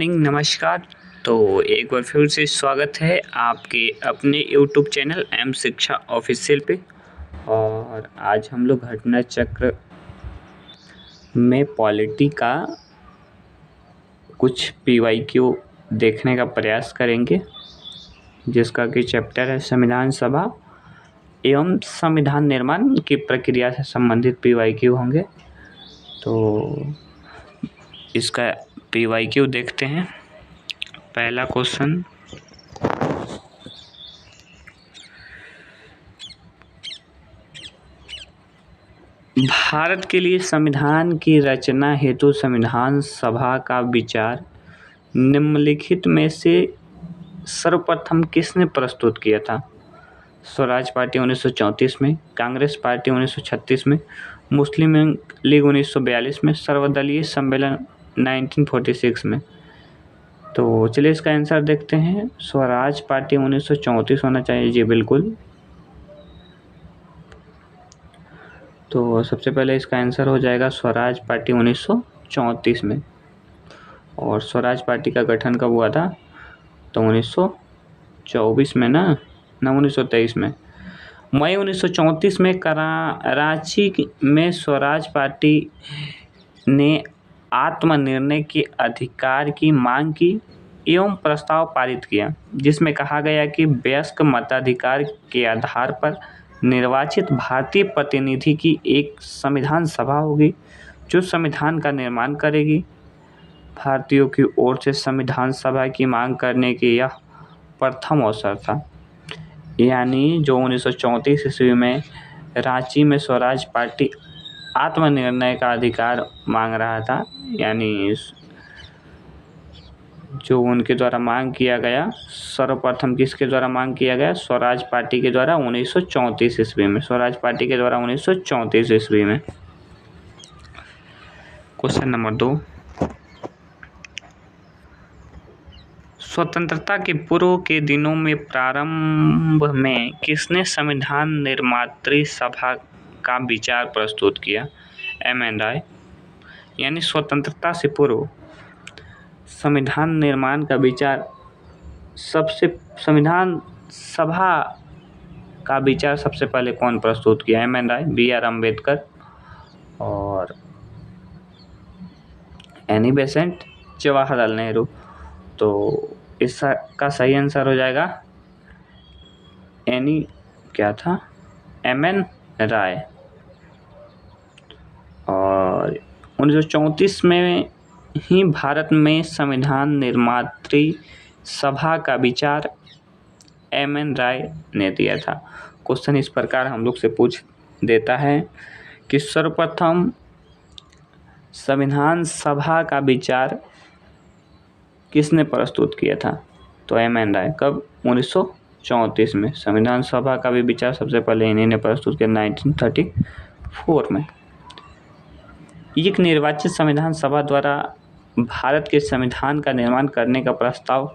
नमस्कार। तो एक बार फिर से स्वागत है आपके अपने यूट्यूब चैनल एम शिक्षा ऑफिशियल पे। और आज हम लोग घटना चक्र में पॉलिटी का कुछ पीवाईक्यू देखने का प्रयास करेंगे, जिसका कि चैप्टर है संविधान सभा एवं संविधान निर्माण की प्रक्रिया से संबंधित पीवाईक्यू होंगे। तो इसका पीवाईक्यू देखते हैं। पहला क्वेश्चन, भारत के लिए संविधान की रचना हेतु संविधान सभा का विचार निम्नलिखित में से सर्वप्रथम किसने प्रस्तुत किया था? स्वराज पार्टी 1934 में, कांग्रेस पार्टी 1936 में, मुस्लिम लीग 1942 में, सर्वदलीय सम्मेलन 1946 में। तो चलिए इसका आंसर देखते हैं। स्वराज पार्टी 1934 होना चाहिए जी, बिल्कुल। तो सबसे पहले इसका आंसर हो जाएगा स्वराज पार्टी 1934 में। और स्वराज पार्टी का गठन कब हुआ था? तो 1924 में ना 1923 में। मई 1934 में कराची में स्वराज पार्टी ने आत्मनिर्णय के अधिकार की मांग की एवं प्रस्ताव पारित किया, जिसमें कहा गया कि वयस्क मताधिकार के आधार पर निर्वाचित भारतीय प्रतिनिधि की एक संविधान सभा होगी जो संविधान का निर्माण करेगी। भारतीयों की ओर से संविधान सभा की मांग करने की यह प्रथम अवसर था। यानी जो 1934 ईस्वी में रांची में स्वराज पार्टी आत्मनिर्णय का अधिकार मांग रहा था, यानी जो उनके द्वारा मांग किया गया, सर्वप्रथम किसके द्वारा मांग किया गया? स्वराज पार्टी के द्वारा 1934 ईस्वी में। स्वराज पार्टी के द्वारा 1934 ईस्वी में। क्वेश्चन नंबर 2, स्वतंत्रता के पूर्व के दिनों में प्रारंभ में किसने संविधान निर्मात्री सभा का विचार प्रस्तुत किया? एम एन राय। यानी स्वतंत्रता से पूर्व संविधान निर्माण का विचार संविधान सभा का विचार सबसे पहले कौन प्रस्तुत किया? M N Roy, B R Ambedkar और एनी बेसेंट, जवाहरलाल नेहरू। तो इसका सही आंसर हो जाएगा एनी क्या था? एम एन राय। और 1934 में ही भारत में संविधान निर्मात्री सभा का विचार एम एन राय ने दिया था। क्वेश्चन इस प्रकार हम लोग से पूछ देता है कि सर्वप्रथम संविधान सभा का विचार किसने प्रस्तुत किया था? तो एम एन राय। कब? 1934 में। संविधान सभा का भी विचार सबसे पहले इन्हीं ने प्रस्तुत किया 1934 में। एक निर्वाचित संविधान सभा द्वारा भारत के संविधान का निर्माण करने का प्रस्ताव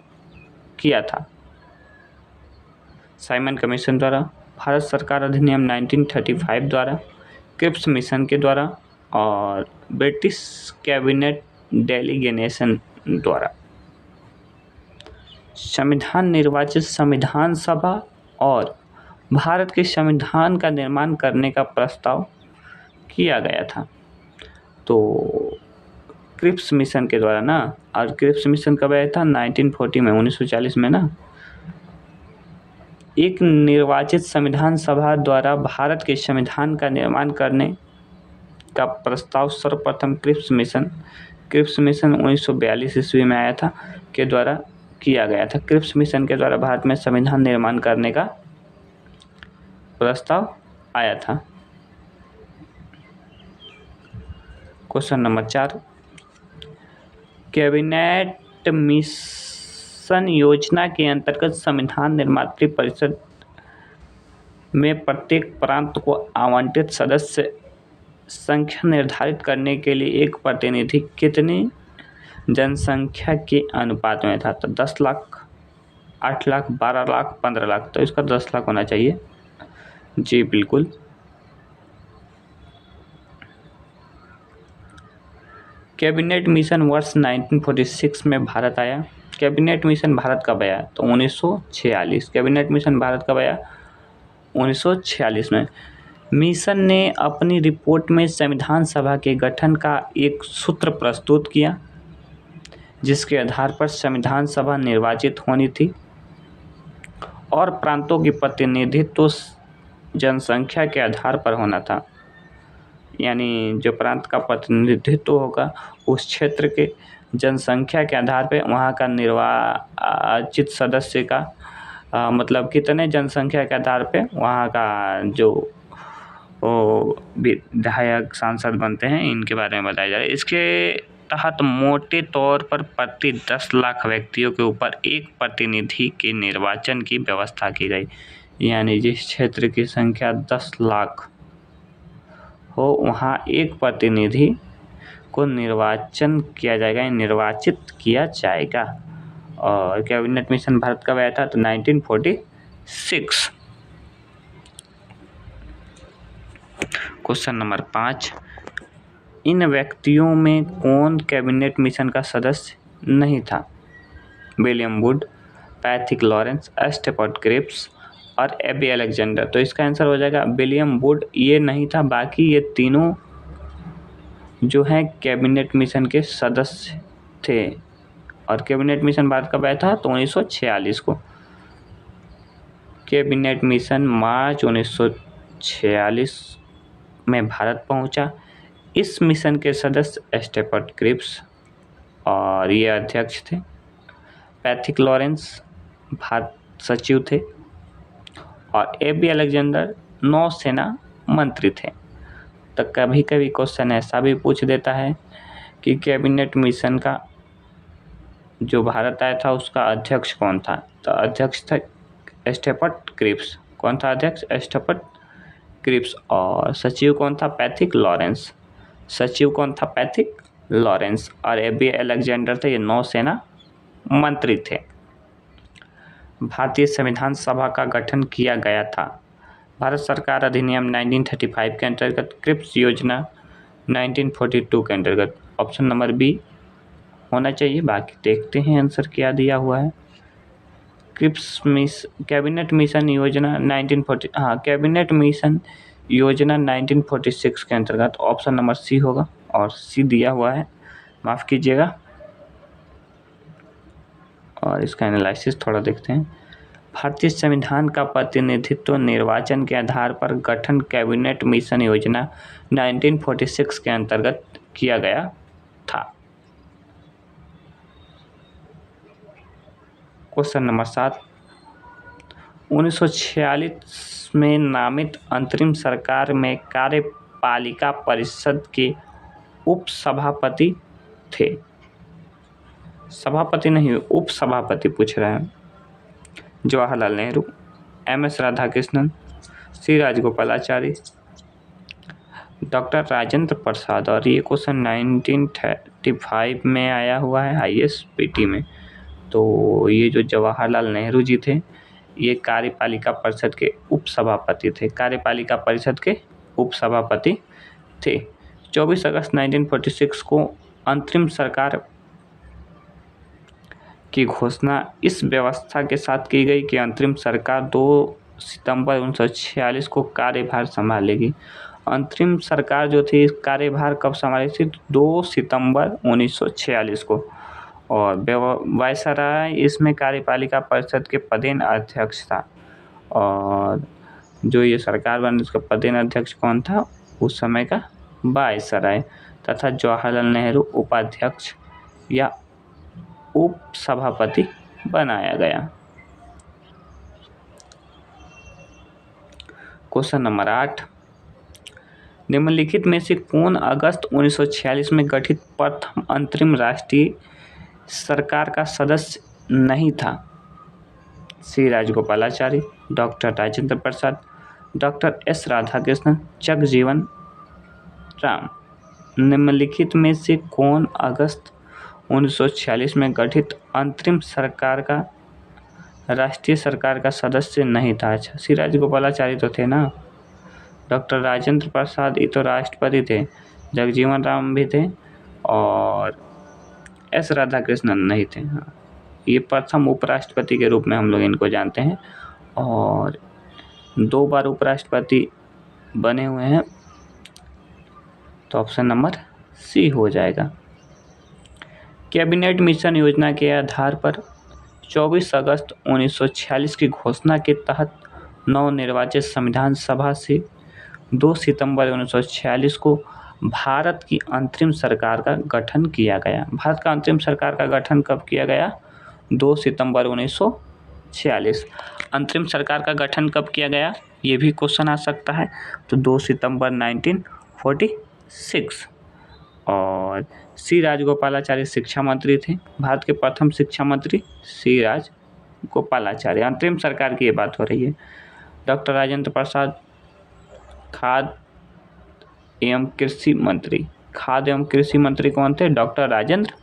किया था साइमन कमीशन द्वारा, भारत सरकार अधिनियम 1935 द्वारा, क्रिप्स मिशन के द्वारा और ब्रिटिश कैबिनेट डेलीगेशन द्वारा। संविधान निर्वाचित संविधान सभा और भारत के संविधान का निर्माण करने का प्रस्ताव किया गया था तो क्रिप्स मिशन के द्वारा ना। और क्रिप्स मिशन कब आया था? 1940 में, 1940 में ना। एक निर्वाचित संविधान सभा द्वारा भारत के संविधान का निर्माण करने का प्रस्ताव सर्वप्रथम क्रिप्स मिशन 1942 ईस्वी में आया था के द्वारा किया गया था। क्रिप्स मिशन के द्वारा भारत में संविधान निर्माण करने का प्रस्ताव आया था। क्वेश्चन नंबर 4, कैबिनेट मिशन योजना के अंतर्गत संविधान निर्मात्री परिषद में प्रत्येक प्रांत को आवंटित सदस्य संख्या निर्धारित करने के लिए एक प्रतिनिधि कितनी जनसंख्या के अनुपात में था? तो 10 लाख, 8 लाख, 12 लाख, 15 लाख। तो इसका 10 लाख होना चाहिए जी, बिल्कुल। कैबिनेट मिशन वर्ष 1946 में भारत आया। कैबिनेट मिशन भारत कब आया? तो 1946। कैबिनेट मिशन भारत कब आया? 1946 में। मिशन ने अपनी रिपोर्ट में संविधान सभा के गठन का एक सूत्र प्रस्तुत किया, जिसके आधार पर संविधान सभा निर्वाचित होनी थी और प्रांतों की प्रतिनिधित्व जनसंख्या के आधार पर होना था। यानी जो प्रांत का प्रतिनिधित्व होगा उस क्षेत्र के जनसंख्या के आधार पर वहाँ का निर्वाचित सदस्य का मतलब कितने जनसंख्या के आधार पे वहाँ का जो विधायक सांसद बनते हैं, इनके बारे में बताया जा रहा है। इसके तहत मोटे तौर पर प्रति 10 लाख व्यक्तियों के ऊपर एक प्रतिनिधि के निर्वाचन की व्यवस्था की गई। यानी जिस क्षेत्र की संख्या 10 लाख हो वहाँ एक प्रतिनिधि को निर्वाचन किया जाएगा, निर्वाचित किया जाएगा। और कैबिनेट मिशन भारत कब आया था? तो 1946। क्वेश्चन नंबर 5, इन व्यक्तियों में कौन कैबिनेट मिशन का सदस्य नहीं था? William Wood, Pethick Lawrence, Stafford Cripps और एबी अलेक्जेंडर। तो इसका आंसर हो जाएगा विलियम वुड, ये नहीं था। बाकी ये तीनों जो हैं कैबिनेट मिशन के सदस्य थे। और कैबिनेट मिशन भारत कब आया था? तो 1946 को। कैबिनेट मिशन मार्च 1946 में भारत पहुंचा। इस मिशन के सदस्य स्टेफर्ड क्रिप्स और ये अध्यक्ष थे। पैथिक लॉरेंस भारत सचिव थे और एबी अलेक्जेंडर नौसेना मंत्री थे। तो कभी कभी क्वेश्चन ऐसा भी पूछ देता है कि कैबिनेट मिशन का जो भारत आया था उसका अध्यक्ष कौन था? तो अध्यक्ष था स्टेफर्ड क्रिप्स। कौन था अध्यक्ष? Stafford Cripps. और सचिव कौन था? Pethick Lawrence. सचिव कौन था? Pethick Lawrence. और एबी अलेक्जेंडर थे, ये नौसेना मंत्री थे। भारतीय संविधान सभा का गठन किया गया था। भारत सरकार अधिनियम 1935 के अंतर्गत, क्रिप्स योजना 1942 के अंतर्गत। ऑप्शन नंबर बी होना चाहिए। बाकी देखते हैं आंसर क्या दिया हुआ है। कैबिनेट मिशन योजना 1940 कैबिनेट मिशन योजना 1946 के अंतर्गत ऑप्शन नंबर सी होगा और सी दिया हुआ है, माफ़ कीजिएगा। और इसका एनालिसिस थोड़ा देखते हैं। भारतीय संविधान का प्रतिनिधित्व निर्वाचन के आधार पर गठन कैबिनेट मिशन योजना 1946 के अंतर्गत किया गया था। क्वेश्चन नंबर 7, 1946 में नामित अंतरिम सरकार में कार्यपालिका परिषद के उपसभापति थे। सभापति नहीं, उपसभापति पूछ रहे हैं। जवाहरलाल नेहरू, एम.एस. राधाकृष्णन, सी राजगोपालाचारी, डॉक्टर राजेंद्र प्रसाद। और ये क्वेश्चन 1935 में आया हुआ है ISPT में। तो ये जो जवाहरलाल नेहरू जी थे ये कार्यपालिका परिषद के उपसभापति थे। कार्यपालिका परिषद के उपसभापति थे। 24 अगस्त 1946 को अंतरिम सरकार की घोषणा इस व्यवस्था के साथ की गई कि अंतरिम सरकार 2 सितंबर 1946 को कार्यभार संभालेगी। अंतरिम सरकार जो थी कार्यभार कब संभाली थी? 2 सितंबर 1946 को। और वायसराय इसमें कार्यपालिका परिषद के पदेन अध्यक्ष था। और जो ये सरकार बनी उसका पदेन अध्यक्ष कौन था उस समय का? वायसराय। तथा जवाहरलाल नेहरू उपाध्यक्ष या उपसभापति बनाया गया। क्वेश्चन नंबर 8, निम्नलिखित में से कौन अगस्त 1946 में गठित प्रथम अंतरिम राष्ट्रीय सरकार का सदस्य नहीं था? सी Rajagopalachari, doctor Rajendra Prasad, doctor S Radhakrishnan, Jagjivan Ram. निम्नलिखित में से कौन अगस्त 1946 में गठित अंतरिम सरकार का राष्ट्रीय सरकार का सदस्य नहीं था? अच्छा, सी राजगोपालाचारी तो थे ना। डॉक्टर राजेंद्र प्रसाद ये तो राष्ट्रपति थे। जगजीवन राम भी थे और एस राधाकृष्णन नहीं थे। हाँ, ये प्रथम उपराष्ट्रपति के रूप में हम लोग इनको जानते हैं और 2 बार उपराष्ट्रपति बने हुए हैं। तो ऑप्शन नंबर सी हो जाएगा। कैबिनेट मिशन योजना के आधार पर 24 अगस्त 1946 की घोषणा के तहत नवनिर्वाचित संविधान सभा से 2 सितंबर 1946 को भारत की अंतरिम सरकार का गठन किया गया। भारत का अंतरिम सरकार का गठन कब किया गया? 2 सितंबर 1946। अंतरिम सरकार का गठन कब किया गया, ये भी क्वेश्चन आ सकता है। तो 2 सितंबर 1946। और सी राजगोपालाचारी शिक्षा मंत्री थे। भारत के प्रथम शिक्षा मंत्री सी राजगोपालाचारी। अंतरिम सरकार की ये बात हो रही है। डॉक्टर राजेंद्र प्रसाद खाद्य एवं कृषि मंत्री। खाद्य एवं कृषि मंत्री कौन थे? डॉक्टर राजेंद्र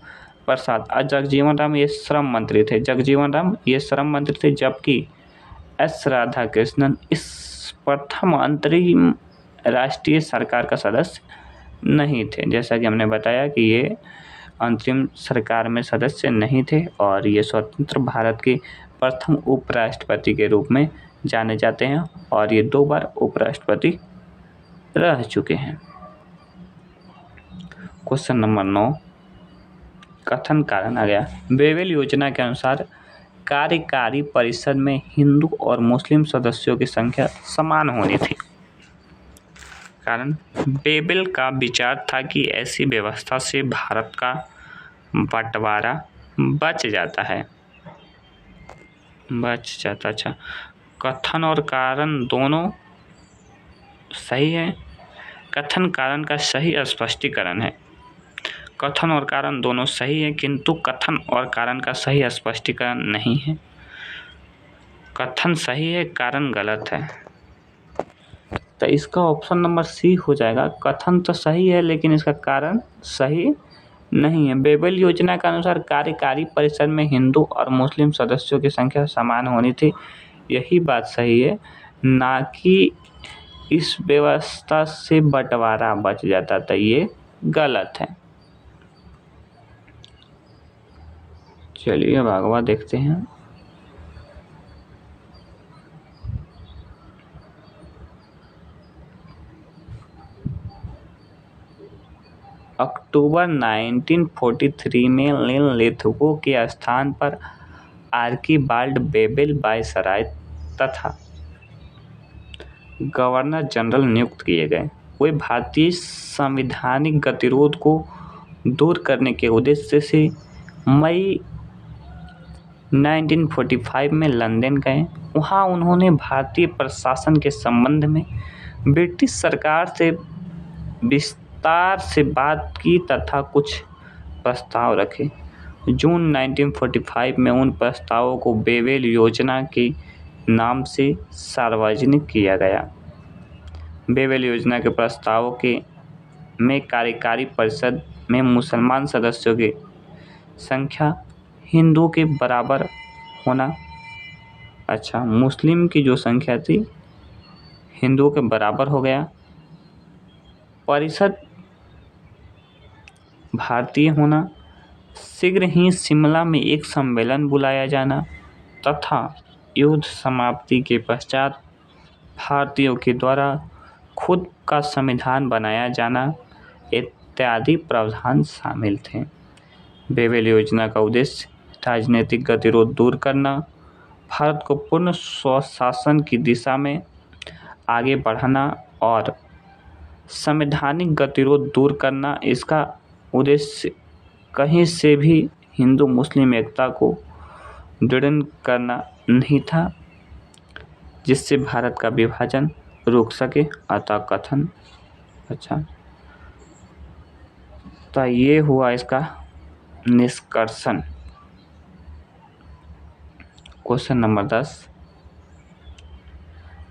प्रसाद। और जगजीवन राम ये श्रम मंत्री थे। जगजीवन राम ये श्रम मंत्री थे, जबकि एस राधाकृष्णन इस प्रथम अंतरिम राष्ट्रीय सरकार का सदस्य नहीं थे। जैसा कि हमने बताया कि ये अंतरिम सरकार में सदस्य नहीं थे और ये स्वतंत्र भारत के प्रथम उपराष्ट्रपति के रूप में जाने जाते हैं और ये 2 बार उपराष्ट्रपति रह चुके हैं। क्वेश्चन नंबर 9 कथन कारण आ गया। बेबेल योजना के अनुसार कार्यकारी परिषद में हिंदू और मुस्लिम सदस्यों की संख्या समान होनी थी। कारण बेबेल का विचार था कि ऐसी व्यवस्था से भारत का बंटवारा बच जाता। अच्छा, कथन और कारण दोनों सही है। कथन कारण का सही स्पष्टीकरण है। कथन और कारण दोनों सही है, किंतु कथन और कारण का सही स्पष्टीकरण नहीं है। कथन सही है, कारण गलत है। तो इसका ऑप्शन नंबर सी हो जाएगा। कथन तो सही है लेकिन इसका कारण सही नहीं है। बेबेल योजना के अनुसार कार्यकारी परिषद में हिंदू और मुस्लिम सदस्यों की संख्या समान होनी थी, यही बात सही है, ना कि इस व्यवस्था से बंटवारा बच जाता था, ये गलत है। चलिए अब अगवा देखते हैं। अक्टूबर 1943 में लिनलिथगो के स्थान पर आर्कीबाल्ड बेबेल वायसराय तथा गवर्नर जनरल नियुक्त किए गए। वे भारतीय संवैधानिक गतिरोध को दूर करने के उद्देश्य से मई 1945 में लंदन गए। वहाँ उन्होंने भारतीय प्रशासन के संबंध में ब्रिटिश सरकार से विस्तार से बात की तथा कुछ प्रस्ताव रखे। जून 1945 में उन प्रस्तावों को बेबेल योजना के नाम से सार्वजनिक किया गया। बेबेल योजना के प्रस्तावों में कार्यकारी परिषद में मुसलमान सदस्यों की संख्या हिंदू के बराबर होना। अच्छा, मुस्लिम की जो संख्या थी हिंदुओं के बराबर हो गया। परिषद भारतीय होना। शीघ्र ही शिमला में एक सम्मेलन बुलाया जाना तथा युद्ध समाप्ति के पश्चात भारतीयों के द्वारा खुद का संविधान बनाया जाना इत्यादि प्रावधान शामिल थे। बेबेल योजना का उद्देश्य राजनीतिक गतिरोध दूर करना, भारत को पूर्ण स्वशासन की दिशा में आगे बढ़ाना और संवैधानिक गतिरोध दूर करना। इसका उद्देश्य कहीं से भी हिंदू मुस्लिम एकता को दृढ़ करना नहीं था जिससे भारत का विभाजन रुक सके। अतः कथन अच्छा, तो ये हुआ इसका निष्कर्षण। क्वेश्चन नंबर 10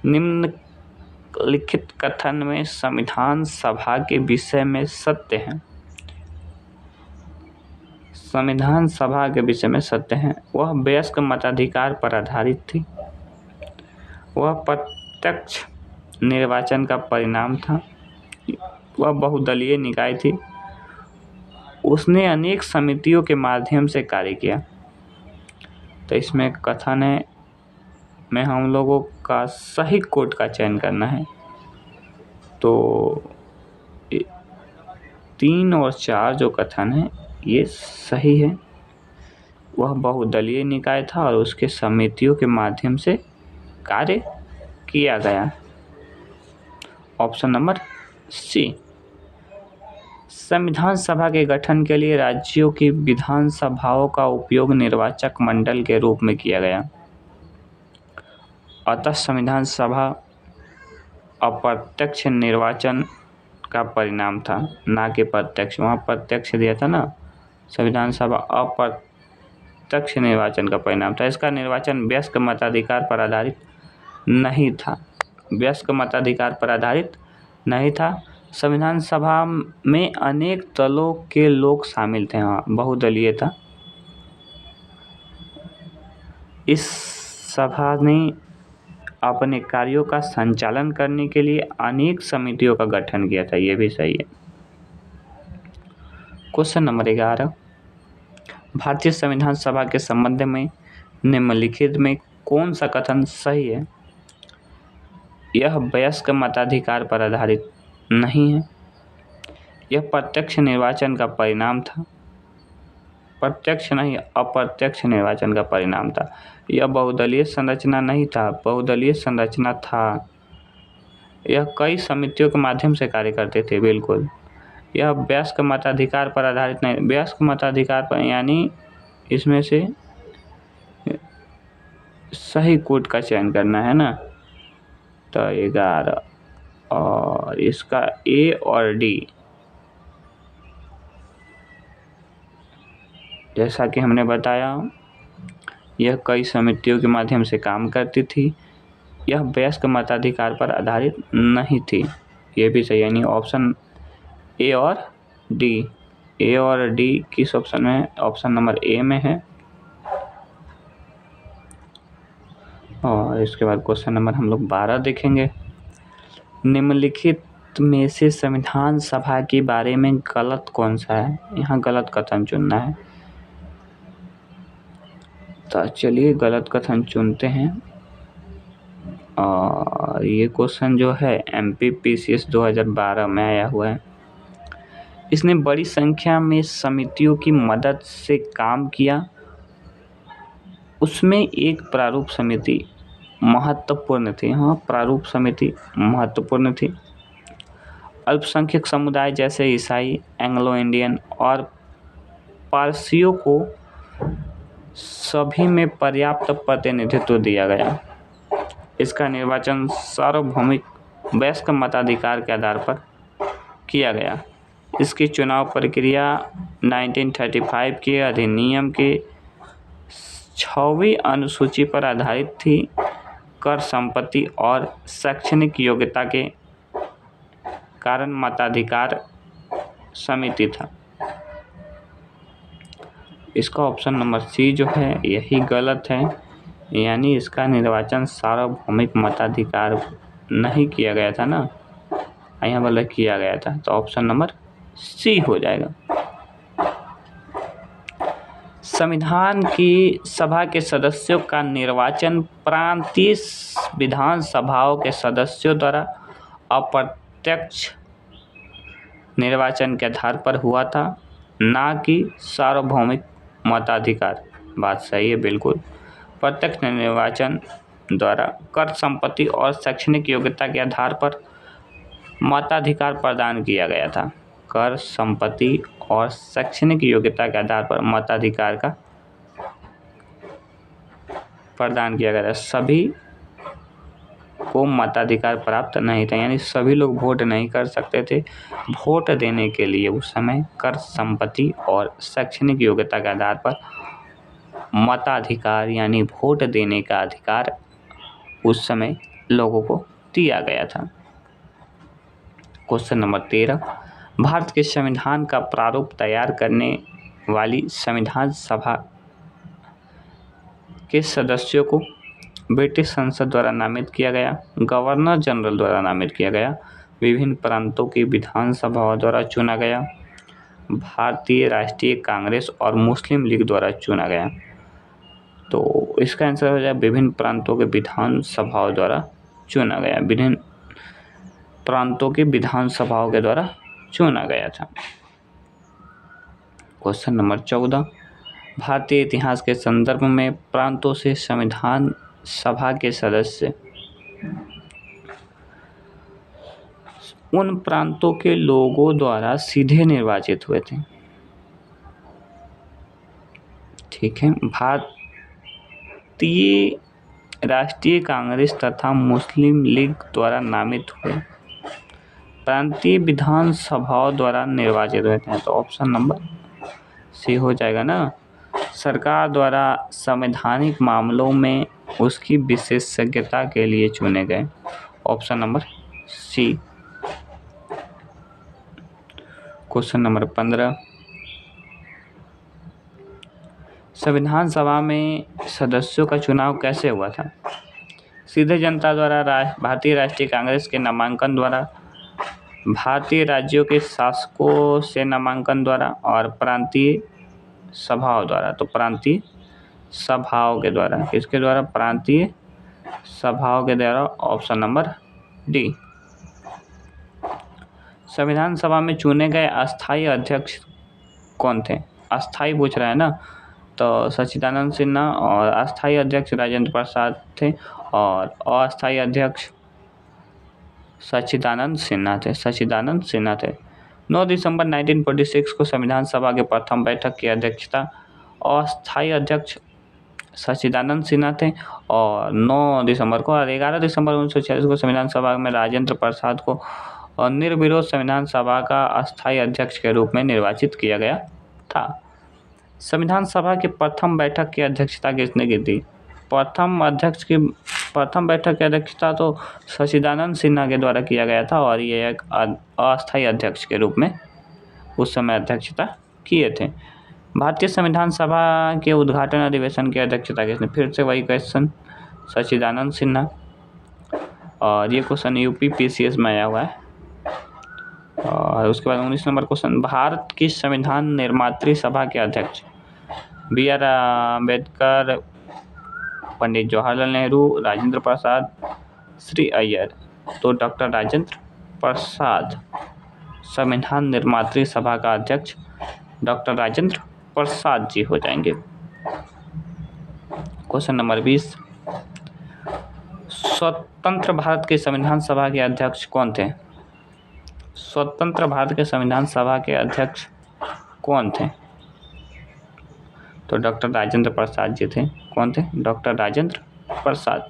निम्नलिखित कथन में संविधान सभा के विषय में सत्य है। संविधान सभा के विषय में सत्य है। वह वयस्क मताधिकार पर आधारित थी। वह प्रत्यक्ष निर्वाचन का परिणाम था। वह बहुदलीय निकाय थी। उसने अनेक समितियों के माध्यम से कार्य किया। तो इसमें कथन है में हम लोगों का सही कोट का चयन करना है। तो 3 और 4 जो कथन है ये सही है। वह बहुदलीय निकाय था और उसके समितियों के माध्यम से कार्य किया गया। Option number C. संविधान सभा के गठन के लिए राज्यों की विधानसभाओं का उपयोग निर्वाचक मंडल के रूप में किया गया। अतः संविधान सभा अप्रत्यक्ष निर्वाचन का परिणाम था, ना कि प्रत्यक्ष। वहाँ प्रत्यक्ष दिया था ना, संविधान सभा अप्रत्यक्ष निर्वाचन का परिणाम था। इसका निर्वाचन वयस्क मताधिकार पर आधारित नहीं था। वयस्क मताधिकार पर आधारित नहीं था। संविधान सभा में अनेक दलों के लोग शामिल थे। हाँ, बहुदलीय था। इस सभा ने अपने कार्यों का संचालन करने के लिए अनेक समितियों का गठन किया था। ये भी सही है। क्वेश्चन नंबर 11, भारतीय संविधान सभा के संबंध में निम्नलिखित में कौन सा कथन सही है? यह वयस्क मताधिकार पर आधारित नहीं है। यह प्रत्यक्ष निर्वाचन का परिणाम था। प्रत्यक्ष नहीं, अप्रत्यक्ष निर्वाचन का परिणाम था। यह बहुदलीय संरचना नहीं था, बहुदलीय संरचना था। यह कई समितियों के माध्यम से कार्य करते थे। बिल्कुल। यह वयस्क मताधिकार पर आधारित नहीं। वयस्क मताधिकार पर यानी इसमें से सही कोड का चयन करना है ना। तो 11 और इसका ए और डी, जैसा कि हमने बताया, यह कई समितियों के माध्यम से काम करती थी। यह वयस्क मताधिकार पर आधारित नहीं थी। ये भी सही, यानी ऑप्शन ए और डी। ए और डी किस ऑप्शन में है? ऑप्शन नंबर ए में है। और इसके बाद क्वेश्चन नंबर हम लोग 12 देखेंगे। निम्नलिखित में से संविधान सभा के बारे में गलत कौन सा है? यहाँ गलत कथन चुनना है। तो चलिए गलत कथन चुनते हैं। और ये क्वेश्चन जो है MPPCS 2012 में आया हुआ है। इसने बड़ी संख्या में समितियों की मदद से काम किया। उसमें एक प्रारूप समिति महत्वपूर्ण थी। हाँ, प्रारूप समिति महत्वपूर्ण थी। अल्पसंख्यक समुदाय जैसे ईसाई, एंग्लो इंडियन और पारसियों को सभी में पर्याप्त प्रतिनिधित्व दिया गया। इसका निर्वाचन सार्वभौमिक वयस्क मताधिकार के आधार पर किया गया। इसकी चुनाव प्रक्रिया 1935 के अधिनियम के 6वीं अनुसूची पर आधारित थी। कर, संपत्ति और शैक्षणिक योग्यता के कारण मताधिकार समिति था। इसका ऑप्शन नंबर सी जो है यही गलत है, यानी इसका निर्वाचन सार्वभौमिक मताधिकार नहीं किया गया था ना, यहाँ वाला किया गया था। तो ऑप्शन नंबर सी हो जाएगा। संविधान की सभा के सदस्यों का निर्वाचन प्रांतीय विधानसभाओं के सदस्यों द्वारा अप्रत्यक्ष निर्वाचन के आधार पर हुआ था, ना कि सार्वभौमिक मताधिकार। बात सही है बिल्कुल। प्रत्यक्ष निर्वाचन द्वारा कर, संपत्ति और शैक्षणिक योग्यता के आधार पर मताधिकार प्रदान किया गया था। कर, संपत्ति और शैक्षणिक योग्यता के आधार पर मताधिकार का प्रदान किया गया था। सभी को मताधिकार प्राप्त नहीं था, यानी सभी लोग वोट नहीं कर सकते थे। वोट देने के लिए उस समय कर, संपत्ति और शैक्षणिक योग्यता के आधार पर मताधिकार यानी वोट देने का अधिकार उस समय लोगों को दिया गया था। क्वेश्चन नंबर 13, भारत के संविधान का प्रारूप तैयार करने वाली संविधान सभा के सदस्यों को ब्रिटिश संसद द्वारा नामित किया गया, गवर्नर जनरल द्वारा नामित किया गया, विभिन्न प्रांतों की विधानसभाओं द्वारा चुना गया, भारतीय राष्ट्रीय कांग्रेस और मुस्लिम लीग द्वारा चुना गया। तो इसका आंसर हो जाए विभिन्न प्रांतों के विधान सभाओं द्वारा चुना गया, विभिन्न प्रांतों की विधानसभाओं के द्वारा चुना गया था। क्वेश्चन नंबर 14, भारतीय इतिहास के संदर्भ में प्रांतों से संविधान सभा के सदस्य उन प्रांतों के लोगों द्वारा सीधे निर्वाचित हुए थे। ठीक है, भारतीय राष्ट्रीय कांग्रेस तथा मुस्लिम लीग द्वारा नामित हुए प्रांतीय विधानसभाओं द्वारा निर्वाचित हुए थे। तो ऑप्शन नंबर सी हो जाएगा ना। सरकार द्वारा संवैधानिक मामलों में उसकी विशेषज्ञता के लिए चुने गए। Option number C. Question number 15, संविधान सभा में सदस्यों का चुनाव कैसे हुआ था? सीधे जनता द्वारा, भारतीय राष्ट्रीय कांग्रेस के नामांकन द्वारा, भारतीय राज्यों के शासकों से नामांकन द्वारा और प्रांतीय सभाओं द्वारा। तो प्रांतीय सभाओं के द्वारा, किसके द्वारा? प्रांतीय सभाओं के द्वारा। Option number D. संविधान सभा में चुने गए अस्थायी अध्यक्ष कौन थे? अस्थायी पूछ रहा है ना, तो सच्चिदानंद सिन्हा, और अस्थायी अध्यक्ष राजेंद्र प्रसाद थे, और अस्थायी अध्यक्ष सच्चिदानंद सिन्हा थे। 9 दिसंबर 1946 को संविधान सभा के प्रथम बैठक की अध्यक्षता अस्थायी अध्यक्ष सच्चिदानंद सिन्हा थे, और 9 दिसंबर को और 11 दिसंबर 1946 को संविधान सभा में राजेंद्र प्रसाद को निर्विरोध संविधान सभा का अस्थायी अध्यक्ष के रूप में निर्वाचित किया गया था। संविधान सभा की प्रथम बैठक की अध्यक्षता किसने की थी? प्रथम बैठक की अध्यक्षता तो सच्चिदानंद सिन्हा के द्वारा किया गया था, और ये एक अस्थायी अध्यक्ष के रूप में उस समय अध्यक्षता किए थे। भारतीय संविधान सभा के उद्घाटन अधिवेशन की अध्यक्षता किसने? फिर से वही क्वेश्चन, सच्चिदानंद सिन्हा। और ये क्वेश्चन यूपी PCS में आया हुआ है। और उसके बाद 19 नंबर क्वेश्चन, भारत की संविधान निर्मात्री सभा के अध्यक्ष BR अम्बेडकर, पंडित जवाहरलाल नेहरू, राजेंद्र प्रसाद, श्री अय्यर। तो डॉक्टर राजेंद्र प्रसाद, संविधान निर्मात्री सभा का अध्यक्ष डॉक्टर राजेंद्र प्रसाद जी हो जाएंगे। क्वेश्चन नंबर 20, स्वतंत्र भारत के संविधान सभा के अध्यक्ष कौन थे? स्वतंत्र भारत के संविधान सभा के अध्यक्ष कौन थे? तो डॉक्टर राजेंद्र प्रसाद जी थे। कौन थे? डॉक्टर राजेंद्र प्रसाद।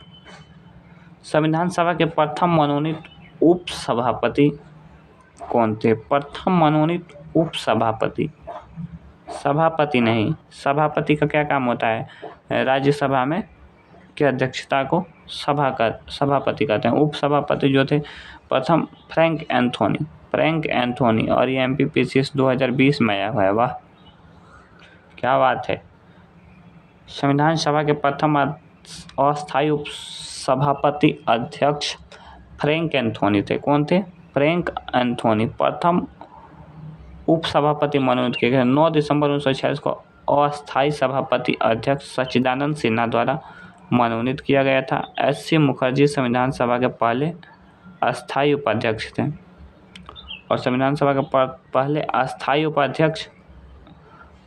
संविधान सभा के प्रथम मनोनीत उप सभापति कौन थे? प्रथम मनोनीत उप सभापति, सभापति नहीं, सभापति का क्या काम होता है? राज्यसभा में की अध्यक्षता को सभापति कहते हैं। उप सभापति जो थे प्रथम फ्रैंक एंथोनी, और ये MPPCS 2020 में आया हुआ है। वाह, क्या बात है। संविधान सभा के प्रथम अस्थायी उप सभापति अध्यक्ष फ्रैंक एंथोनी थे। कौन थे? Frank Anthony. प्रथम उप सभापति मनोनीत किए गए। 9 दिसंबर 1946 को अस्थायी सभापति अध्यक्ष सच्चिदानंद सिन्हा द्वारा मनोनीत किया गया था। SC मुखर्जी संविधान सभा के पहले अस्थायी उपाध्यक्ष थे, और संविधान सभा के पहले अस्थायी उपाध्यक्ष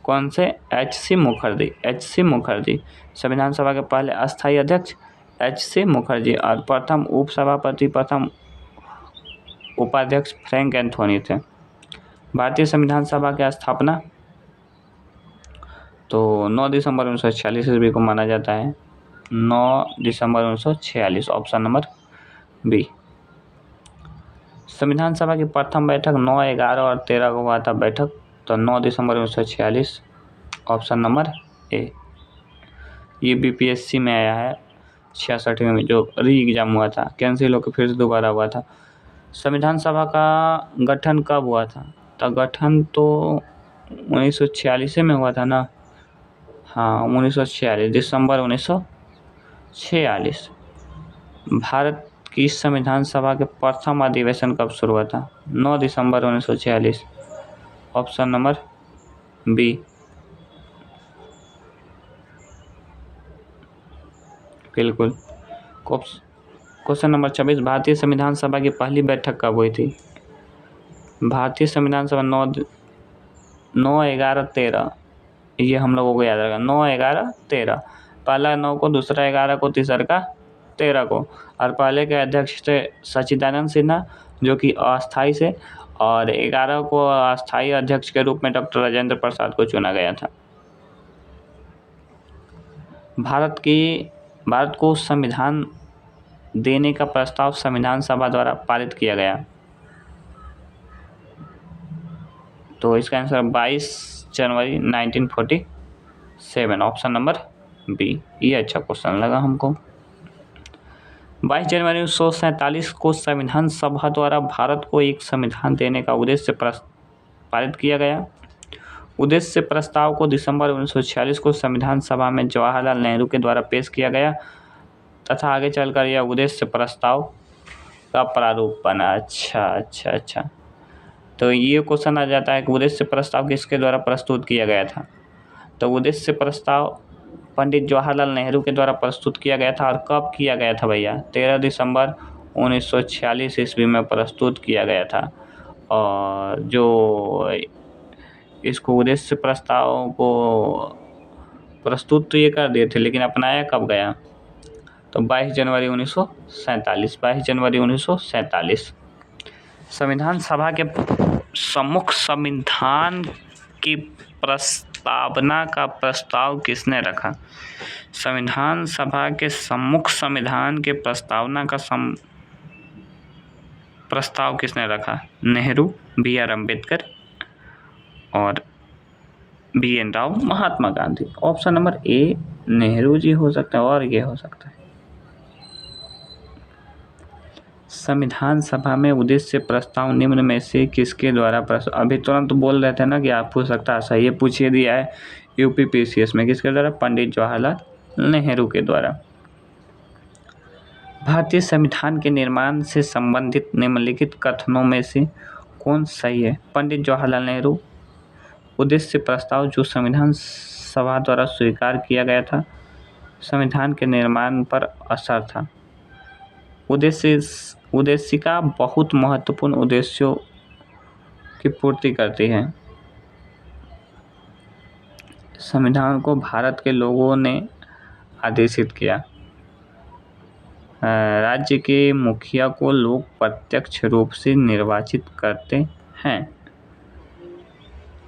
कौन से? HC मुखर्जी। संविधान सभा के पहले अस्थायी अध्यक्ष HC मुखर्जी, और प्रथम उप सभापति, प्रथम उपाध्यक्ष फ्रैंक एंथोनी थे। भारतीय संविधान सभा की स्थापना तो 9 दिसंबर 1946 ईस्वी को माना जाता है। 9 दिसंबर 1946, ऑप्शन नंबर बी। संविधान सभा की प्रथम बैठक 9, 11 और 13 को हुआ था बैठक, तो 9 दिसंबर 1946, ऑप्शन नंबर ए। ये BPSC में आया है 66 में, जो री एग्जाम हुआ था, कैंसिल होकर फिर से दोबारा हुआ था। संविधान सभा का गठन कब हुआ था? तो गठन तो 1946 में हुआ था ना। हाँ, 1946, दिसंबर 1946। भारत की संविधान सभा के प्रथम अधिवेशन कब शुरू हुआ था? 9 दिसंबर 1946। Option number B. बिल्कुल। क्वेश्चन नंबर 26, भारतीय संविधान सभा की पहली बैठक कब हुई थी? भारतीय संविधान सभा 9/11/13, ये हम लोगों को याद रहेगा। 9/11/13, पहला 9 को, दूसरा 11 को, तीसरा का 13 को। और पहले के अध्यक्ष थे सच्चिदानंद सिन्हा, जो कि अस्थाई से, और 11 को अस्थाई अध्यक्ष के रूप में डॉक्टर राजेंद्र प्रसाद को चुना गया था। भारत को संविधान देने का प्रस्ताव संविधान सभा द्वारा पारित किया गया। तो इसका आंसर 22 जनवरी 1947, ऑप्शन नंबर बी। ये अच्छा क्वेश्चन लगा हमको। 22 जनवरी 1947 को संविधान सभा द्वारा भारत को एक संविधान देने का उद्देश्य पारित किया गया। उद्देश्य प्रस्ताव को दिसंबर 1946 को संविधान सभा में जवाहरलाल नेहरू के द्वारा पेश किया गया तथा आगे चलकर यह उद्देश्य प्रस्ताव का प्रारूप बना। अच्छा, तो ये क्वेश्चन आ जाता है कि उद्देश्य प्रस्ताव किसके द्वारा प्रस्तुत किया गया था? तो उद्देश्य प्रस्ताव पंडित जवाहरलाल नेहरू के द्वारा प्रस्तुत किया गया था। और कब किया गया था भैया? 13 दिसंबर 1946 ईस्वी में प्रस्तुत किया गया था। और जो इसको उद्देश्य प्रस्ताव को प्रस्तुत तो ये कर दिए थे, लेकिन अपनाया कब गया? तो 22 जनवरी 1947, 22 जनवरी 1947। संविधान सभा के सम्मुख संविधान की प्रस्तावना का प्रस्ताव किसने रखा? संविधान सभा के सम्मुख संविधान के प्रस्तावना का प्रस्ताव किसने रखा? नेहरू, B.R. अम्बेडकर और B.N. Rao, Mahatma Gandhi. Option number A Nehru ji हो सकता है और ये हो सकता है। संविधान सभा में उद्देश्य प्रस्ताव निम्न में से किसके द्वारा अभी तुरंत बोल रहे थे ना कि आप पूछ सकता है, सही ये पूछिए दिया है UPPCS में, किसके द्वारा? पंडित जवाहरलाल नेहरू के द्वारा। भारतीय संविधान के निर्माण से संबंधित निम्नलिखित कथनों में से कौन सही है? पंडित जवाहरलाल नेहरू उद्देश्य प्रस्ताव जो संविधान सभा द्वारा स्वीकार किया गया था, संविधान के निर्माण पर असर था। उद्देशिका बहुत महत्वपूर्ण उद्देश्यों की पूर्ति करती है। संविधान को भारत के लोगों ने आदेशित किया। राज्य के मुखिया को लोग प्रत्यक्ष रूप से निर्वाचित करते हैं।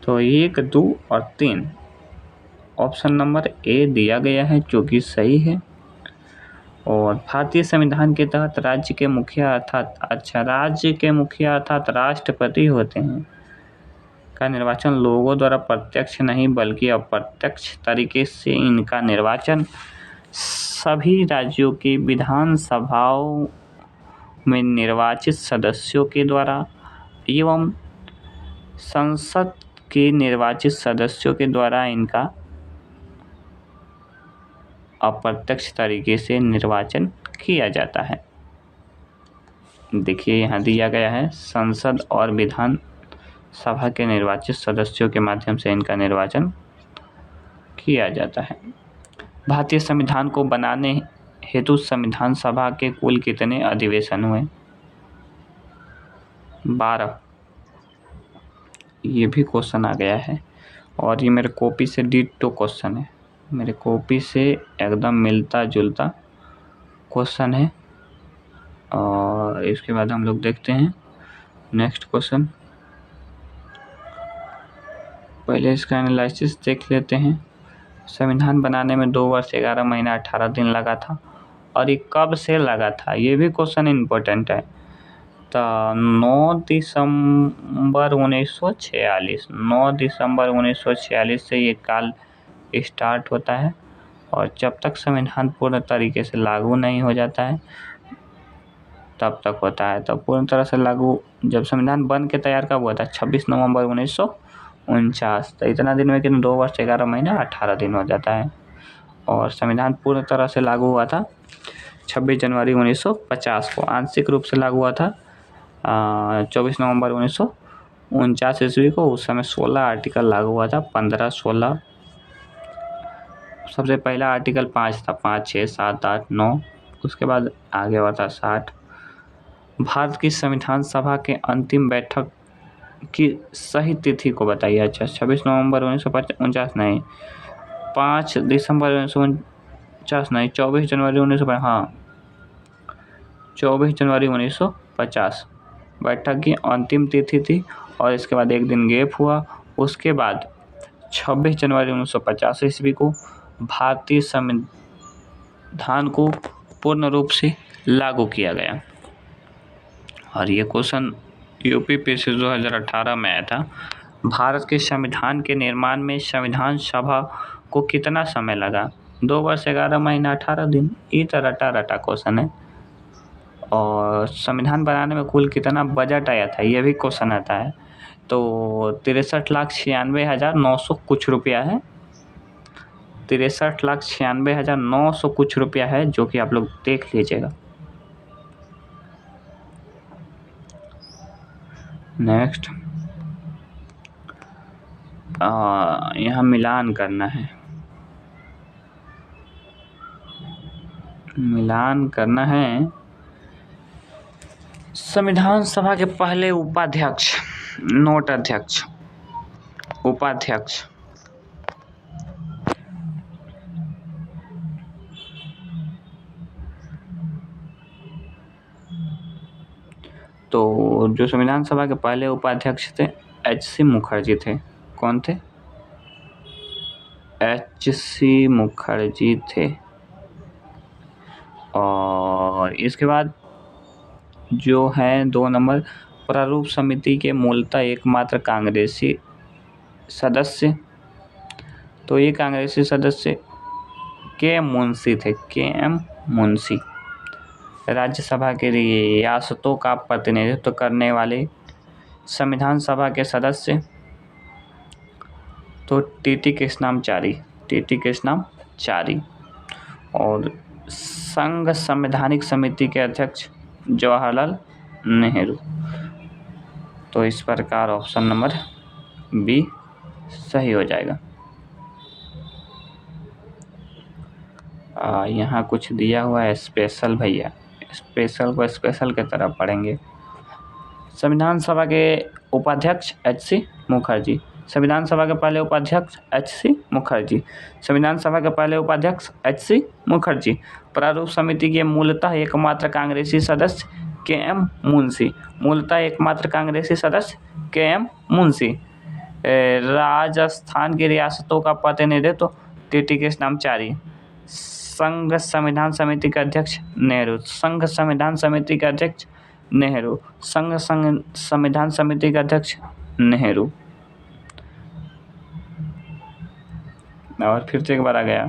तो 1, 2 और 3, ऑप्शन नंबर ए दिया गया है जो कि सही है। और भारतीय संविधान के तहत राज्य के मुखिया अर्थात राष्ट्रपति होते हैं का निर्वाचन लोगों द्वारा प्रत्यक्ष नहीं बल्कि अप्रत्यक्ष तरीके से इनका निर्वाचन सभी राज्यों की विधानसभाओं में निर्वाचित सदस्यों के द्वारा एवं संसद के निर्वाचित सदस्यों के द्वारा इनका अप्रत्यक्ष तरीके से निर्वाचन किया जाता है। देखिए यहाँ दिया गया है, संसद और विधान सभा के निर्वाचित सदस्यों के माध्यम से इनका निर्वाचन किया जाता है। भारतीय संविधान को बनाने हेतु संविधान सभा के कुल कितने अधिवेशन हुए? 12। ये भी क्वेश्चन आ गया है और ये मेरे कॉपी से डिट्टो क्वेश्चन है, मेरे कॉपी से एकदम मिलता जुलता क्वेश्चन है। और इसके बाद हम लोग देखते हैं नेक्स्ट क्वेश्चन। पहले इसका एनालिसिस देख लेते हैं। संविधान बनाने में 2 वर्ष 11 महीना 18 दिन लगा था और ये कब से लगा था? ये भी क्वेश्चन इम्पोर्टेंट है। तो 9 दिसंबर 1946, 9 दिसंबर 1946 से ये काल स्टार्ट होता है और जब तक संविधान पूर्ण तरीके से लागू नहीं हो जाता है तब तक होता है। तो पूर्ण तरह से लागू जब संविधान बन के तैयार कब हुआ था? 26 नवंबर 1949। तो इतना दिन में कितने? 2 वर्ष 11 महीना 18 दिन हो जाता है। और संविधान पूर्ण तरह से लागू हुआ था 26 जनवरी 1950 को। आंशिक रूप से लागू हुआ था 24 नवंबर 1949 ईस्वी को। उस समय 16 आर्टिकल लागू हुआ था, 15, 16। सबसे पहला आर्टिकल 5 था, 5, 6, 7, 8, 9। उसके बाद आगे हुआ था 60। भारत की संविधान सभा के अंतिम बैठक की सही तिथि को बताइए। अच्छा, 26 नवंबर 1949 नहीं, 5 दिसंबर 1949 नहीं, 24 जनवरी 1950, हाँ 24 जनवरी 1950 बैठक की अंतिम तिथि थी। और इसके बाद एक दिन गैप हुआ। उसके बाद 26 जनवरी 1950 ईस्वी को भारतीय संविधान को पूर्ण रूप से लागू किया गया। और ये क्वेश्चन यूपीपीएससी 2018 में आया था। भारत के संविधान के निर्माण में संविधान सभा को कितना समय लगा? 2 वर्ष 11 महीना 18 दिन। ये तो रटा क्वेश्चन है। और संविधान बनाने में कुल कितना बजट आया था, ये भी क्वेश्चन आता है। तो 63,96,900 कुछ रुपया है। 63,96,900 कुछ रुपया है, जो कि आप लोग देख लीजिएगा। नेक्स्ट, यहाँ मिलान करना है। मिलान करना है। संविधान सभा के पहले उपाध्यक्ष, नोट अध्यक्ष, उपाध्यक्ष, तो जो संविधान सभा के पहले उपाध्यक्ष थे H.C. मुखर्जी थे। कौन थे? H.C. मुखर्जी थे। और इसके बाद जो है 2 नंबर, प्रारूप समिति के मूलतः एकमात्र कांग्रेसी सदस्य, तो ये कांग्रेसी सदस्य के मुंशी थे, के.एम. मुंशी। राज्यसभा के रियासतों का प्रतिनिधित्व करने वाले संविधान सभा के सदस्य तो टी.टी. कृष्णाचारी, टी.टी. कृष्णाचारी। और संघ संवैधानिक समिति के अध्यक्ष जवाहरलाल नेहरू। तो इस प्रकार ऑप्शन नंबर बी सही हो जाएगा। यहाँ कुछ दिया हुआ है स्पेशल, भैया स्पेशल को स्पेशल की तरह पढ़ेंगे। संविधान सभा के उपाध्यक्ष H.C. मुखर्जी। संविधान सभा के पहले उपाध्यक्ष H.C. मुखर्जी। संविधान सभा के पहले उपाध्यक्ष H.C. मुखर्जी। प्रारूप समिति के मूलतः एकमात्र कांग्रेसी सदस्य के.एम. मुंशी। मूलतः एकमात्र कांग्रेसी सदस्य के.एम. मुंशी। राजस्थान की रियासतों का प्रतिनिधित्व टी.टी. कृष्णाचारी। संघ संविधान समिति के अध्यक्ष नेहरू। संघ संविधान समिति के अध्यक्ष नेहरू। संघ संविधान समिति के अध्यक्ष नेहरू। और फिर से एक बार आ गया।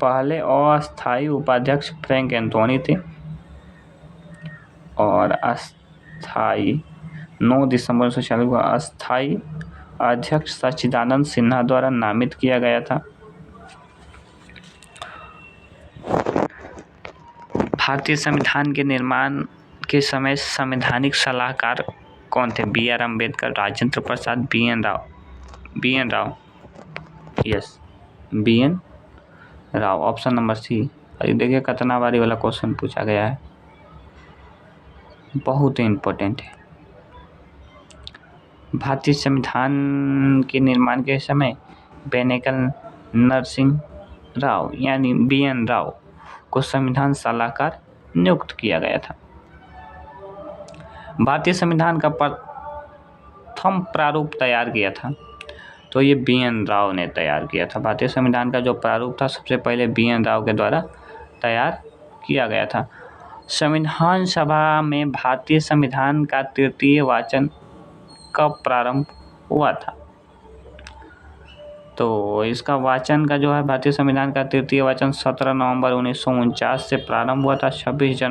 पहले अस्थायी उपाध्यक्ष फ्रैंक एंथोनी थे और अस्थायी 9 दिसंबर 1946 को अस्थायी अध्यक्ष सच्चिदानंद सिन्हा द्वारा नामित किया गया था। भारतीय संविधान के निर्माण के समय संवैधानिक सलाहकार कौन थे? B.R. Ambedkar, Rajendra Prasad, B.N. Rau. Yes, B.N. Rau, option number C. अरे देखिए कितना बारी वाला क्वेश्चन पूछा गया है, बहुत ही इम्पोर्टेंट है। भारतीय संविधान के निर्माण के समय बेनेगल नरसिंह राव यानी B.N. राव को संविधान सलाहकार नियुक्त किया गया था। भारतीय संविधान का प्रथम प्रारूप तैयार किया था, तो ये B.N. राव ने तैयार किया था। भारतीय संविधान का जो प्रारूप था सबसे पहले B.N. राव के द्वारा तैयार किया गया था। संविधान सभा में भारतीय संविधान का तृतीय वाचन कब प्रारंभ हुआ था? तो इसका वाचन का जो है भारतीय संविधान का तृतीय वाचन 17 नवंबर 1949 से प्रारंभ हुआ था, 26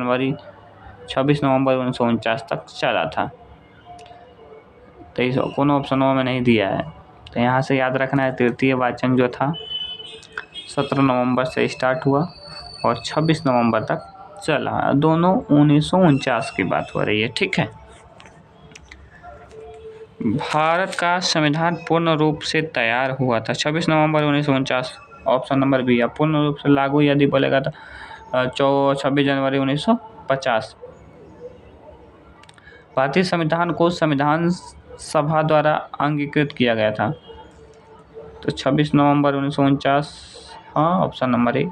नवंबर 1949 तक चला था। तो इस कोनो ऑप्शनों में नहीं दिया है, तो यहाँ से याद रखना है तृतीय वाचन जो था 17 नवंबर से स्टार्ट हुआ और 26 नवंबर तक चला। दोनों 1949 की बात हो रही है, ठीक है। भारत का संविधान पूर्ण रूप से तैयार हुआ था 26 नवंबर 1949। ऑप्शन नंबर बी है। पूर्ण रूप से लागू यदि बोलेगा तो 26 जनवरी 1950। भारतीय संविधान को संविधान सभा द्वारा अंगीकृत किया गया था तो 26 नवंबर 1949। हाँ, ऑप्शन नंबर ए।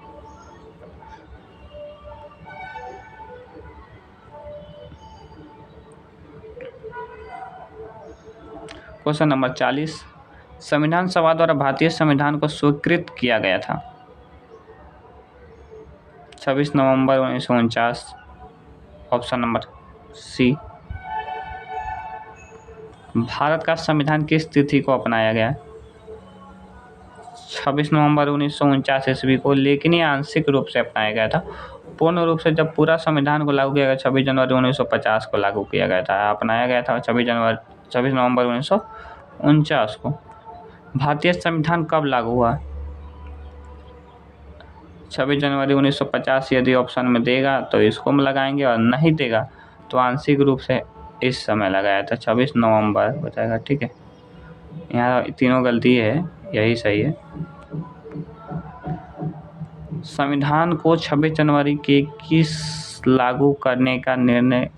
क्वेश्चन नंबर 40, संविधान सभा द्वारा भारतीय संविधान को स्वीकृत किया गया था 26 नवंबर 1949। Option number C. भारत का संविधान किस तिथि को अपनाया गया? 26 नवंबर 1949 ईस्वी को, लेकिन ये आंशिक रूप से अपनाया गया था। पूर्ण रूप से जब पूरा संविधान को लागू किया गया 26 जनवरी 1950 को लागू किया गया था, अपनाया गया था 26 नवंबर 1949 को। भारतीय संविधान कब लागू हुआ? 26 जनवरी 1950 यदि ऑप्शन में देगा तो इसको में लगाएंगे, और नहीं देगा तो आंशिक रूप से इस समय लगाया था 26 नवंबर बताएगा। ठीक है, यहाँ तीनों गलती है, यही सही है। संविधान को 26 जनवरी के किस लागू करने का निर्णय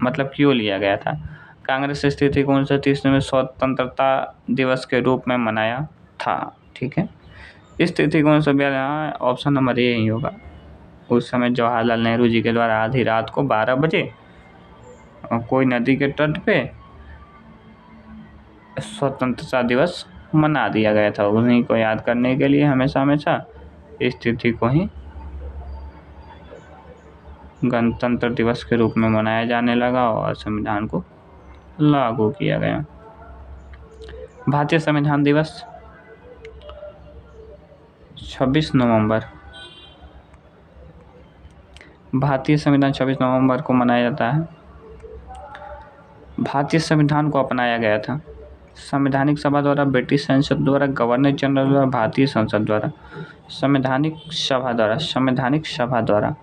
मतलब क्यों लिया गया था? कांग्रेस स्थिति को 1930 में स्वतंत्रता दिवस के रूप में मनाया था। ठीक है, इस तिथि को 1942, ऑप्शन नंबर ए ही होगा। उस समय जवाहरलाल नेहरू जी के द्वारा आधी रात को 12 बजे कोई नदी के तट पे स्वतंत्रता दिवस मना दिया गया था। उन्हीं को याद करने के लिए हमेशा हमेशा इस तिथि को ही गणतंत्र दिवस के रूप में मनाया जाने लगा और संविधान को लागू किया गया। भारतीय संविधान दिवस 26 नवंबर। भारतीय संविधान 26 नवंबर को मनाया जाता है। भारतीय संविधान को अपनाया गया था संवैधानिक सभा द्वारा, ब्रिटिश संसद द्वारा, गवर्नर जनरल द्वारा, भारतीय संसद द्वारा। संवैधानिक सभा द्वारा।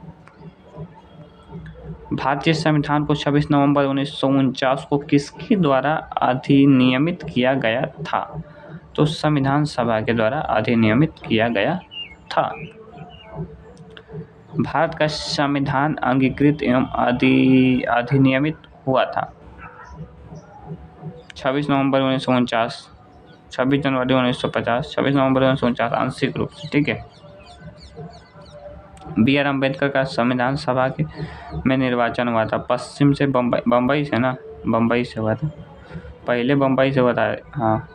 भारतीय संविधान को 26 नवंबर 1949 को किसके द्वारा अधिनियमित किया गया था? तो संविधान सभा के द्वारा अधिनियमित किया गया था। भारत का संविधान अंगीकृत एवं अधिनियमित हुआ था 26 नवंबर 1949, 26 जनवरी 1950, 26 नवंबर 1949 आंशिक रूप से। ठीक है, बी आर अम्बेडकर का संविधान सभा के में निर्वाचन हुआ था पश्चिम से बम्बई से ना, बम्बई से हुआ था पहले, बम्बई से हुआ था। हाँ,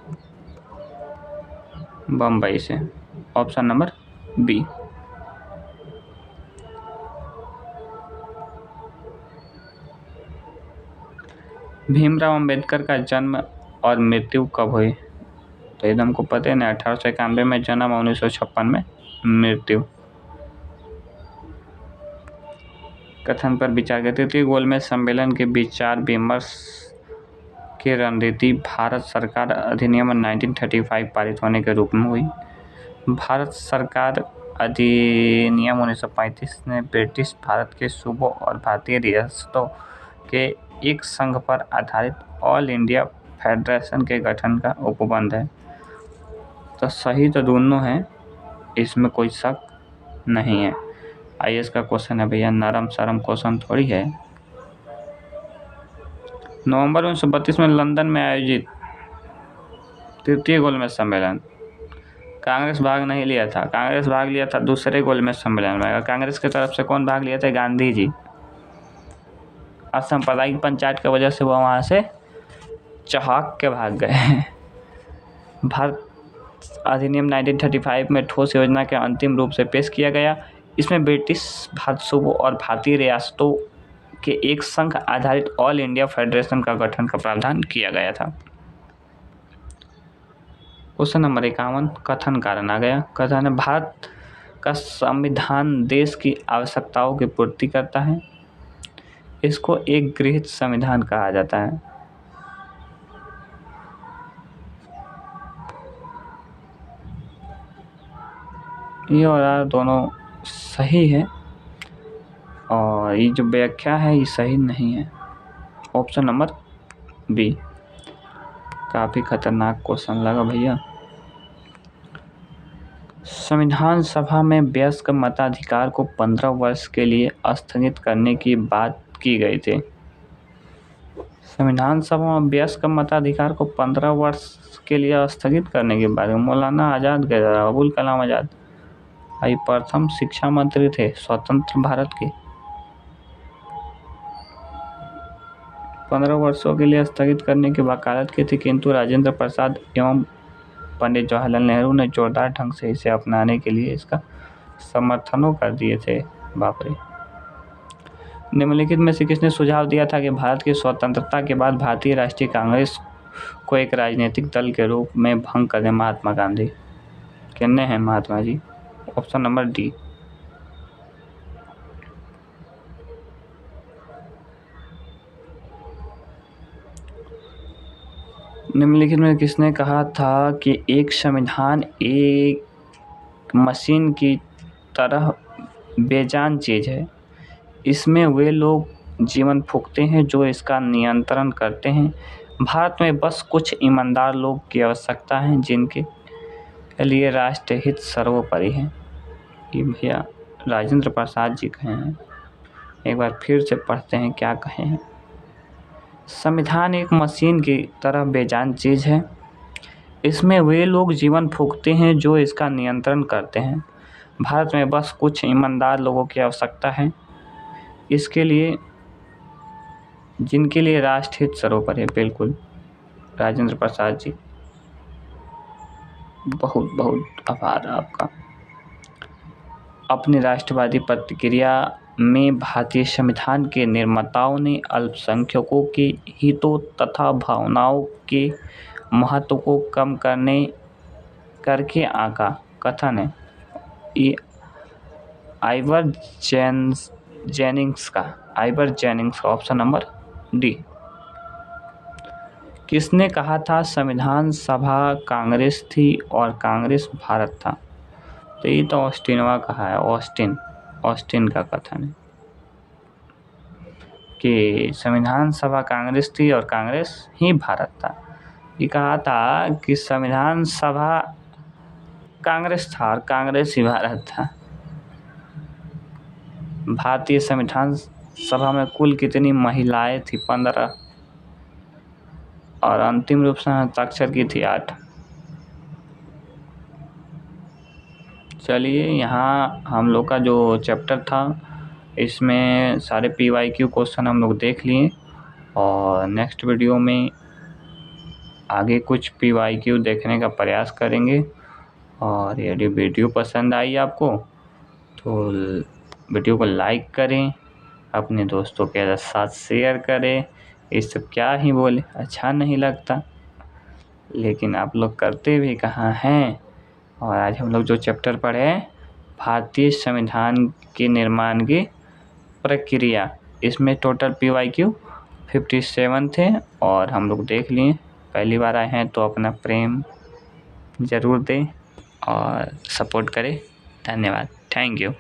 बम्बई से, option number B. Bhimrao Ambedkar का जन्म और मृत्यु कब हुई? तो ये हमको पता है ना, 1891 में जन्म, 1956 में मृत्यु। कथन पर विचार करते थे। गोलमेज सम्मेलन के विचार विमर्श की रणनीति भारत सरकार अधिनियम 1935 पारित होने के रूप में हुई। भारत सरकार अधिनियम 1935 ने ब्रिटिश भारत के सूबों और भारतीय रियासतों के एक संघ पर आधारित ऑल इंडिया फेडरेशन के गठन का उपबंध है। तो सही तो दोनों है, इसमें कोई शक नहीं है। आईएएस का क्वेश्चन है भैया, नरम सरम क्वेश्चन थोड़ी है। नवंबर 1932 में लंदन में आयोजित तृतीय गोलमेज सम्मेलन, कांग्रेस भाग नहीं लिया था। कांग्रेस भाग लिया था दूसरे गोलमेज सम्मेलन में। कांग्रेस की तरफ से कौन भाग लिया था? गांधी जी। असंप्रदायिक पंचायत की वजह से वो वहाँ से चहक के भाग गए। भारत अधिनियम 1935 में ठोस योजना के अंतिम रूप से पेश किया गया। इसमें ब्रिटिश भारत सूबों और भारतीय रियासतों के एक संघ आधारित ऑल इंडिया फेडरेशन का गठन का प्रावधान किया गया था। क्वेश्चन नंबर 51, कथन कारण आ गया। कथन है, भारत का संविधान देश की आवश्यकताओं की पूर्ति करता है। इसको एक गृहीत संविधान कहा जाता है। ये और आर दोनों सही है, और ये जो व्याख्या है ये सही नहीं है। Option number B. काफ़ी खतरनाक क्वेश्चन लगा भैया। संविधान सभा में वयस्क मताधिकार को 15 वर्ष के लिए स्थगित करने की बात की गई थी। संविधान सभा में वयस्क मताधिकार को 15 वर्ष के लिए स्थगित करने के बारे में मौलाना आज़ाद के द्वारा, अबुल कलाम आज़ाद भाई प्रथम शिक्षा मंत्री थे स्वतंत्र भारत के। 15 वर्षों के लिए स्थगित करने की वकालत की थी, किंतु राजेंद्र प्रसाद एवं पंडित जवाहरलाल नेहरू ने जोरदार ढंग से इसे अपनाने के लिए इसका समर्थनों कर दिए थे। बाप रे। निम्नलिखित में से किसने सुझाव दिया था कि भारत की स्वतंत्रता के बाद भारतीय राष्ट्रीय कांग्रेस को एक राजनीतिक दल के रूप में भंग कर दें? महात्मा गांधी। किन्ने हैं Mahatma ji? Option number D. निम्नलिखित में किसने कहा था कि एक संविधान एक मशीन की तरह बेजान चीज़ है, इसमें वे लोग जीवन फूंकते हैं जो इसका नियंत्रण करते हैं। भारत में बस कुछ ईमानदार लोग की आवश्यकता है जिनके लिए राष्ट्रहित सर्वोपरि है। ये भैया राजेंद्र प्रसाद जी कहे हैं। एक बार फिर से पढ़ते हैं क्या कहे हैं। संविधान एक मशीन की तरह बेजान चीज़ है, इसमें वे लोग जीवन फूंकते हैं जो इसका नियंत्रण करते हैं। भारत में बस कुछ ईमानदार लोगों की आवश्यकता है, इसके लिए जिनके लिए राष्ट्रहित सर्वोपरि है। बिल्कुल राजेंद्र प्रसाद जी, बहुत बहुत आभार आपका। अपनी राष्ट्रवादी प्रतिक्रिया में भारतीय संविधान के निर्माताओं ने अल्पसंख्यकों के हितों तथा भावनाओं के महत्व को कम करके आका कथन है। ये आइवर जेनिंग्स का ऑप्शन नंबर डी। किसने कहा था संविधान सभा कांग्रेस थी और कांग्रेस भारत था? तो ये तो ऑस्टिनवा कहा है। ऑस्टिन का कथन है कि संविधान सभा कांग्रेस थी और कांग्रेस ही भारत था। ये कहा था कि संविधान सभा कांग्रेस था और कांग्रेस ही भारत था। भारतीय संविधान सभा में कुल कितनी महिलाएं थी? 15 और अंतिम रूप से हस्ताक्षर की थी 8। चलिए, यहाँ हम लोग का जो चैप्टर था इसमें सारे PYQ क्वेश्चन हम लोग देख लिए और नेक्स्ट वीडियो में आगे कुछ PYQ देखने का प्रयास करेंगे। और यदि वीडियो पसंद आई आपको तो वीडियो को लाइक करें, अपने दोस्तों के साथ शेयर करें। ये सब क्या ही बोले, अच्छा नहीं लगता, लेकिन आप लोग करते भी कहाँ हैं। और आज हम लोग जो चैप्टर पढ़े भारतीय संविधान के निर्माण की प्रक्रिया, इसमें टोटल PYQ 57 थे और हम लोग देख लिए। पहली बार आए हैं तो अपना प्रेम ज़रूर दें और सपोर्ट करें। धन्यवाद। Thank you.